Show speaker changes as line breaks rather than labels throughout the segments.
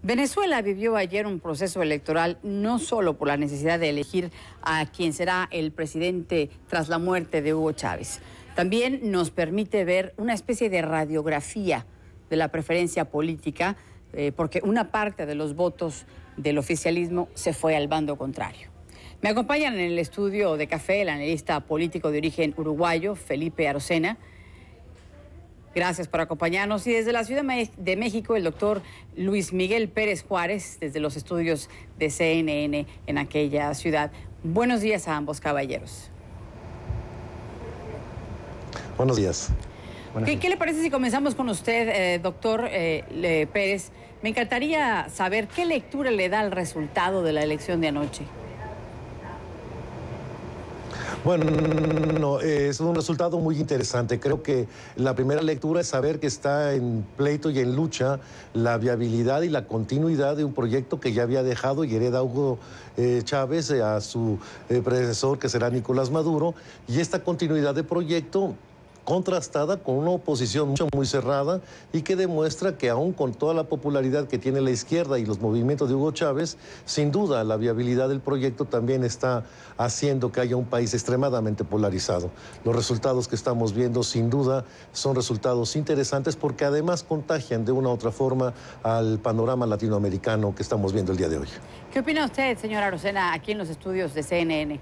Venezuela vivió ayer un proceso electoral no solo por la necesidad de elegir a quien será el presidente tras la muerte de Hugo Chávez. También nos permite ver una especie de radiografía de la preferencia política, porque una parte de los votos del oficialismo se fue al bando contrario. Me acompañan en el estudio de café el analista político de origen uruguayo, Felipe Arocena. Gracias por acompañarnos. Y desde la Ciudad de México, el doctor Luis Miguel Pérez Juárez, desde los estudios de CNN en aquella ciudad. Buenos días a ambos caballeros.
Buenos días.
¿Qué le parece si comenzamos con usted, doctor Pérez? Me encantaría saber qué lectura le da al resultado de la elección de anoche.
Bueno, es un resultado muy interesante. Creo que la primera lectura es saber que está en pleito y en lucha la viabilidad y la continuidad de un proyecto que ya había dejado y hereda Hugo Chávez a su predecesor, que será Nicolás Maduro, y esta continuidad de proyecto contrastada con una oposición muy cerrada y que demuestra que aún con toda la popularidad que tiene la izquierda y los movimientos de Hugo Chávez, sin duda la viabilidad del proyecto también está haciendo que haya un país extremadamente polarizado. Los resultados que estamos viendo sin duda son resultados interesantes porque además contagian de una u otra forma al panorama latinoamericano que estamos viendo el día de hoy.
¿Qué opina usted, señor Arocena, aquí en los estudios de CNN?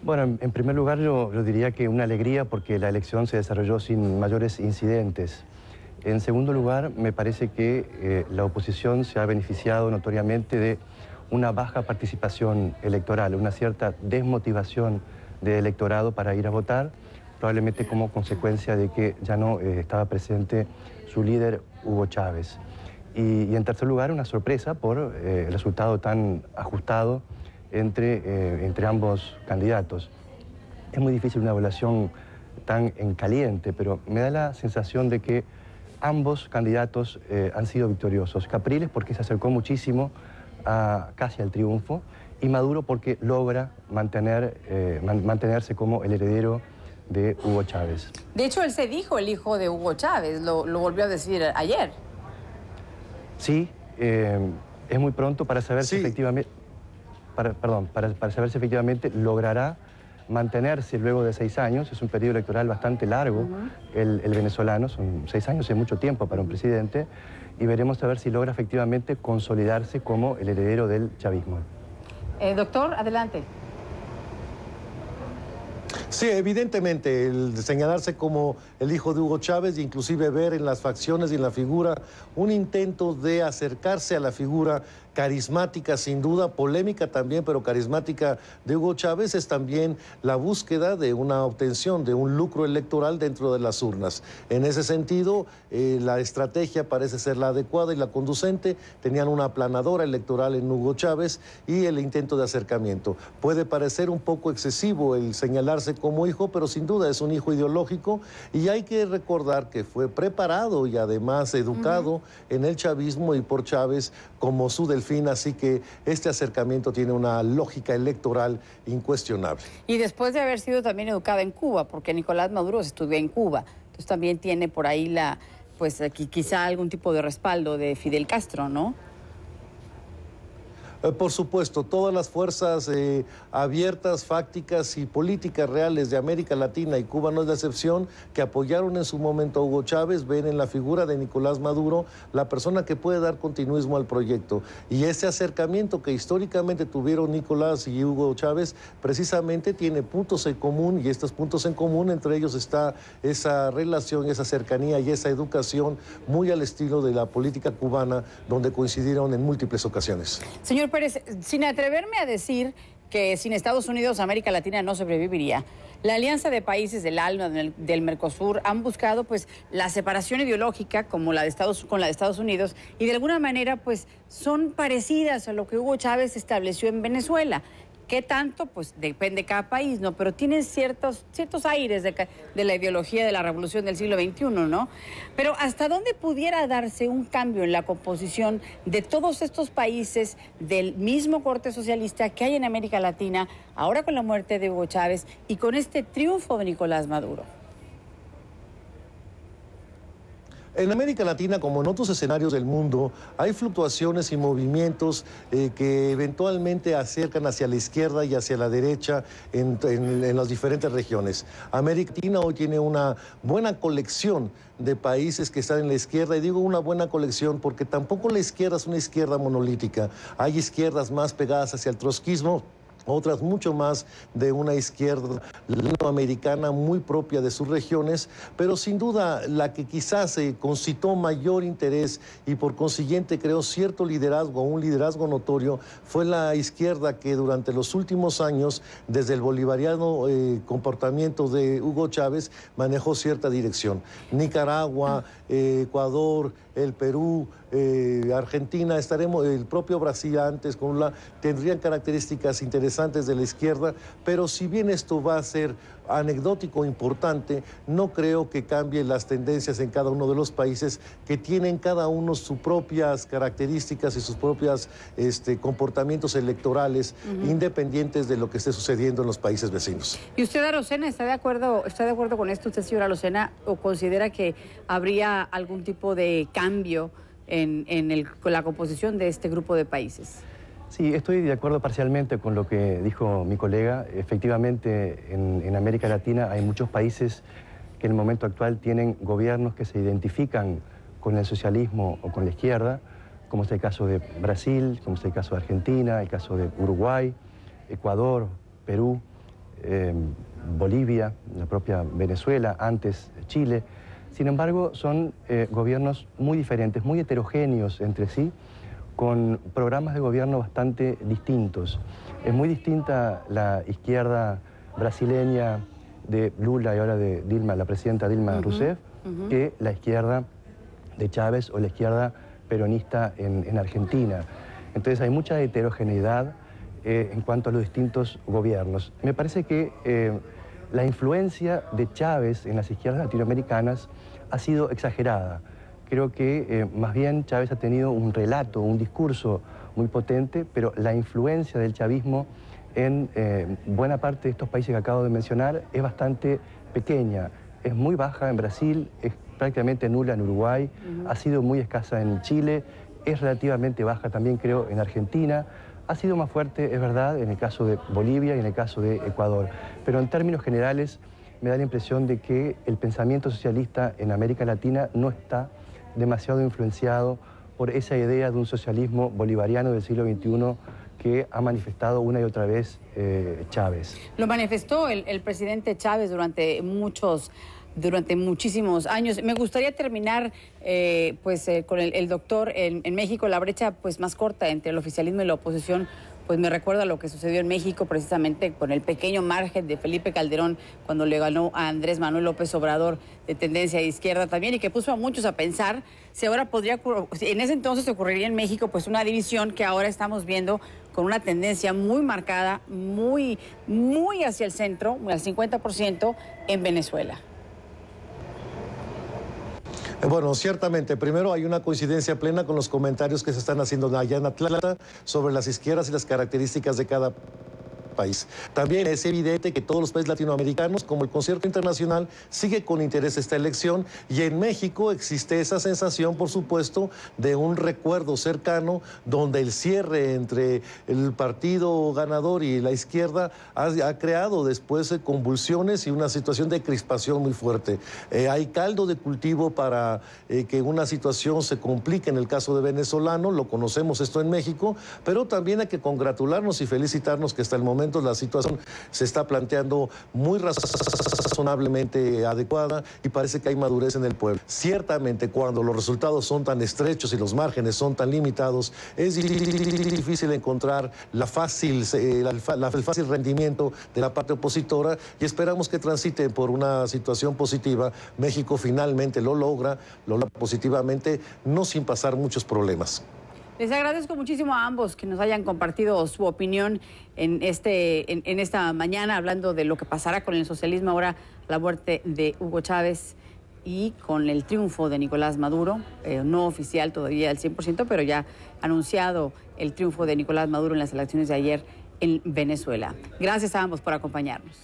Bueno, en primer lugar yo diría que una alegría porque la elección se desarrolló sin mayores incidentes. En segundo lugar, me parece que la oposición se ha beneficiado notoriamente de una baja participación electoral, una cierta desmotivación del electorado para ir a votar, probablemente como consecuencia de que ya no estaba presente su líder Hugo Chávez. Y en tercer lugar, una sorpresa por el resultado tan ajustado entre ambos candidatos. Es muy difícil una evaluación tan en caliente, pero me da la sensación de que ambos candidatos han sido victoriosos. Capriles porque se acercó muchísimo casi al triunfo, y Maduro porque logra mantenerse como el heredero de Hugo Chávez.
De hecho, él se dijo el hijo de Hugo Chávez, lo volvió a decir ayer.
Sí, es muy pronto para saber si efectivamente... para saber si efectivamente logrará mantenerse luego de 6 años. Es un periodo electoral bastante largo, el venezolano, son 6 años, es mucho tiempo para un presidente, y veremos a ver si logra efectivamente consolidarse como el heredero del chavismo.
Doctor, adelante.
Sí, evidentemente, el señalarse como el hijo de Hugo Chávez, inclusive ver en las facciones y en la figura un intento de acercarse a la figura carismática, sin duda, polémica también, pero carismática de Hugo Chávez, es también la búsqueda de una obtención de un lucro electoral dentro de las urnas. En ese sentido, la estrategia parece ser la adecuada y la conducente. Tenían una aplanadora electoral en Hugo Chávez y el intento de acercamiento. Puede parecer un poco excesivo el señalarse como hijo, pero sin duda es un hijo ideológico, y hay que recordar que fue preparado y además educado en el chavismo y por Chávez como su delfín, así que este acercamiento tiene una lógica electoral incuestionable.
Y después de haber sido también educada en Cuba, porque Nicolás Maduro estudió en Cuba, entonces también tiene por ahí pues aquí quizá algún tipo de respaldo de Fidel Castro, ¿no?
Por supuesto, todas las fuerzas abiertas, fácticas y políticas reales de América Latina, y Cuba no es la excepción, que apoyaron en su momento a Hugo Chávez, ven en la figura de Nicolás Maduro la persona que puede dar continuismo al proyecto. Y ese acercamiento que históricamente tuvieron Nicolás y Hugo Chávez precisamente tiene puntos en común, y estos puntos en común, entre ellos está esa relación, esa cercanía y esa educación muy al estilo de la política cubana, donde coincidieron en múltiples ocasiones.
Señor Pérez, sin atreverme a decir que sin Estados Unidos América Latina no sobreviviría, la alianza de países del ALBA, del Mercosur, han buscado pues la separación ideológica con la de Estados Unidos, y de alguna manera pues son parecidas a lo que Hugo Chávez estableció en Venezuela. ¿Qué tanto? Pues depende de cada país, ¿no? Pero tienen ciertos aires de la ideología de la revolución del siglo XXI, ¿no? Pero ¿hasta dónde pudiera darse un cambio en la composición de todos estos países del mismo corte socialista que hay en América Latina, ahora con la muerte de Hugo Chávez y con este triunfo de Nicolás Maduro?
En América Latina, como en otros escenarios del mundo, hay fluctuaciones y movimientos que eventualmente acercan hacia la izquierda y hacia la derecha en las diferentes regiones. América Latina hoy tiene una buena colección de países que están en la izquierda, y digo una buena colección porque tampoco la izquierda es una izquierda monolítica. Hay izquierdas más pegadas hacia el trotskismo, otras mucho más de una izquierda latinoamericana muy propia de sus regiones, pero sin duda la que quizás concitó mayor interés y por consiguiente creó cierto liderazgo, un liderazgo notorio, fue la izquierda que durante los últimos años, desde el bolivariano comportamiento de Hugo Chávez, manejó cierta dirección. Nicaragua, Ecuador, el Perú, Argentina, el propio Brasil antes, tendrían características interesantes de la izquierda, pero si bien esto va a ser anecdótico importante, no creo que cambie las tendencias en cada uno de los países que tienen cada uno sus propias características y sus propios comportamientos electorales independientes de lo que esté sucediendo en los países vecinos.
¿Y usted, Arocena, está de acuerdo con esto, usted, señora Arocena, o considera que habría algún tipo de cambio con la composición de este grupo de países?
Sí, estoy de acuerdo parcialmente con lo que dijo mi colega. Efectivamente, en América Latina hay muchos países que en el momento actual tienen gobiernos que se identifican con el socialismo o con la izquierda, como es el caso de Brasil, como es el caso de Argentina, el caso de Uruguay, Ecuador, Perú, Bolivia, la propia Venezuela, antes Chile. Sin embargo, son gobiernos muy diferentes, muy heterogéneos entre sí, con programas de gobierno bastante distintos. Es muy distinta la izquierda brasileña de Lula y ahora de Dilma, la presidenta Dilma Rousseff, que la izquierda de Chávez o la izquierda peronista en Argentina. Entonces hay mucha heterogeneidad en cuanto a los distintos gobiernos. Me parece que la influencia de Chávez en las izquierdas latinoamericanas ha sido exagerada. Creo que más bien Chávez ha tenido un relato, un discurso muy potente, pero la influencia del chavismo en buena parte de estos países que acabo de mencionar es bastante pequeña. Es muy baja en Brasil, es prácticamente nula en Uruguay, ha sido muy escasa en Chile, es relativamente baja también creo en Argentina, ha sido más fuerte, es verdad, en el caso de Bolivia y en el caso de Ecuador. Pero en términos generales me da la impresión de que el pensamiento socialista en América Latina no está demasiado influenciado por esa idea de un socialismo bolivariano del siglo XXI que ha manifestado una y otra vez Chávez.
Lo manifestó el presidente Chávez durante muchísimos años. Me gustaría terminar con el doctor. En México la brecha más corta entre el oficialismo y la oposición, pues me recuerda a lo que sucedió en México precisamente con el pequeño margen de Felipe Calderón cuando le ganó a Andrés Manuel López Obrador, de tendencia de izquierda también, y que puso a muchos a pensar si ahora si en ese entonces ocurriría en México pues una división que ahora estamos viendo con una tendencia muy marcada, muy hacia el centro, al 50% en Venezuela.
Bueno, ciertamente, primero hay una coincidencia plena con los comentarios que se están haciendo allá en Atlanta sobre las izquierdas y las características de cada país. También es evidente que todos los países latinoamericanos, como el concierto internacional, sigue con interés esta elección, y en México existe esa sensación, por supuesto, de un recuerdo cercano donde el cierre entre el partido ganador y la izquierda ha creado después convulsiones y una situación de crispación muy fuerte. Hay caldo de cultivo para que una situación se complique en el caso de venezolano, lo conocemos esto en México, pero también hay que congratularnos y felicitarnos que hasta el momento la situación se está planteando muy razonablemente adecuada y parece que hay madurez en el pueblo. Ciertamente, cuando los resultados son tan estrechos y los márgenes son tan limitados, es difícil encontrar el fácil rendimiento de la parte opositora, y esperamos que transite por una situación positiva. México finalmente lo logra positivamente, no sin pasar muchos problemas.
Les agradezco muchísimo a ambos que nos hayan compartido su opinión en esta mañana, hablando de lo que pasará con el socialismo ahora, la muerte de Hugo Chávez y con el triunfo de Nicolás Maduro, no oficial todavía al 100%, pero ya anunciado el triunfo de Nicolás Maduro en las elecciones de ayer en Venezuela. Gracias a ambos por acompañarnos.